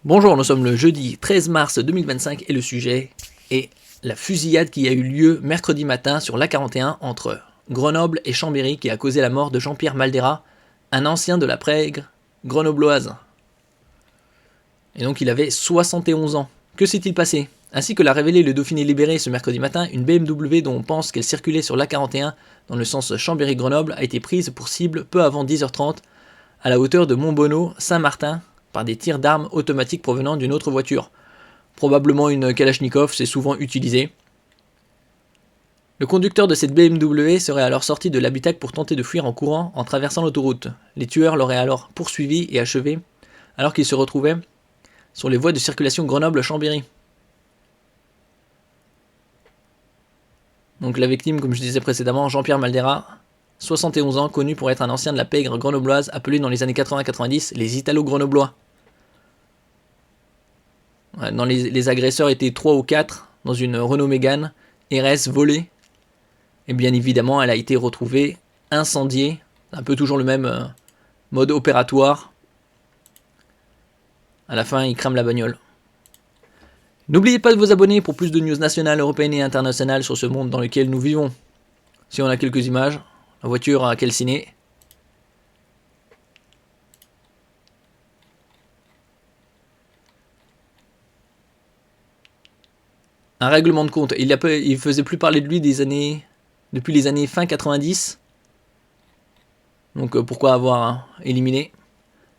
Bonjour, nous sommes le jeudi 13 mars 2025 et le sujet est la fusillade qui a eu lieu mercredi matin sur l'A41 entre Grenoble et Chambéry qui a causé la mort de Jean-Pierre Maldera, un ancien de la Prègre grenobloise. Et donc il avait 71 ans. Que s'est-il passé? Ainsi que l'a révélé le Dauphiné libéré ce mercredi matin, une BMW dont on pense qu'elle circulait sur l'A41 dans le sens Chambéry-Grenoble a été prise pour cible peu avant 10h30 à la hauteur de Montbonneau, Saint-Martin, par des tirs d'armes automatiques provenant d'une autre voiture. Probablement une Kalachnikov, c'est souvent utilisé. Le conducteur de cette BMW serait alors sorti de l'habitacle pour tenter de fuir en courant en traversant l'autoroute. Les tueurs l'auraient alors poursuivi et achevé alors qu'il se retrouvait sur les voies de circulation Grenoble-Chambéry. Donc la victime, comme je disais précédemment, Jean-Pierre Maldera, 71 ans, connu pour être un ancien de la pègre grenobloise, appelé dans les années 80-90 les Italo-Grenoblois. Les agresseurs étaient 3 ou 4 dans une Renault Mégane RS volée. Et bien évidemment, elle a été retrouvée incendiée. Un peu toujours le même mode opératoire. À la fin, ils crament la bagnole. N'oubliez pas de vous abonner pour plus de news nationales, européennes et internationales sur ce monde dans lequel nous vivons. Si on a quelques images, la voiture a calciné. Un règlement de compte. Il faisait plus parler de lui depuis les années fin 90. Donc pourquoi avoir éliminé?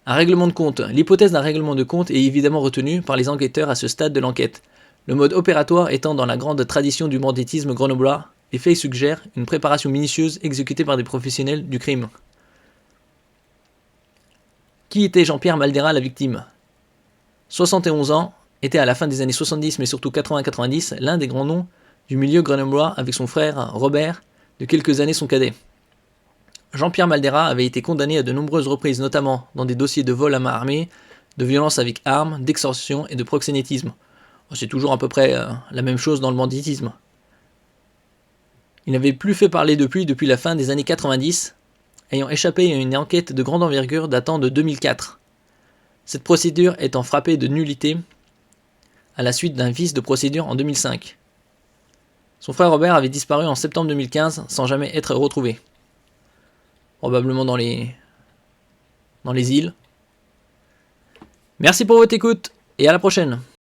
Un règlement de compte. L'hypothèse d'un règlement de compte est évidemment retenue par les enquêteurs à ce stade de l'enquête. Le mode opératoire étant dans la grande tradition du banditisme grenoblois, les faits suggèrent une préparation minutieuse exécutée par des professionnels du crime. Qui était Jean-Pierre Maldera, la victime? 71 ans, était à la fin des années 70 mais surtout 80-90 l'un des grands noms du milieu grenoblois avec son frère Robert, de quelques années son cadet. Jean-Pierre Maldera avait été condamné à de nombreuses reprises, notamment dans des dossiers de vol à main armée, de violence avec armes, d'extorsion et de proxénétisme. C'est toujours à peu près la même chose dans le banditisme. Il n'avait plus fait parler depuis la fin des années 90, ayant échappé à une enquête de grande envergure datant de 2004. Cette procédure étant frappée de nullité à la suite d'un vice de procédure en 2005. Son frère Robert avait disparu en septembre 2015 sans jamais être retrouvé. Probablement dans les îles. Merci pour votre écoute et à la prochaine.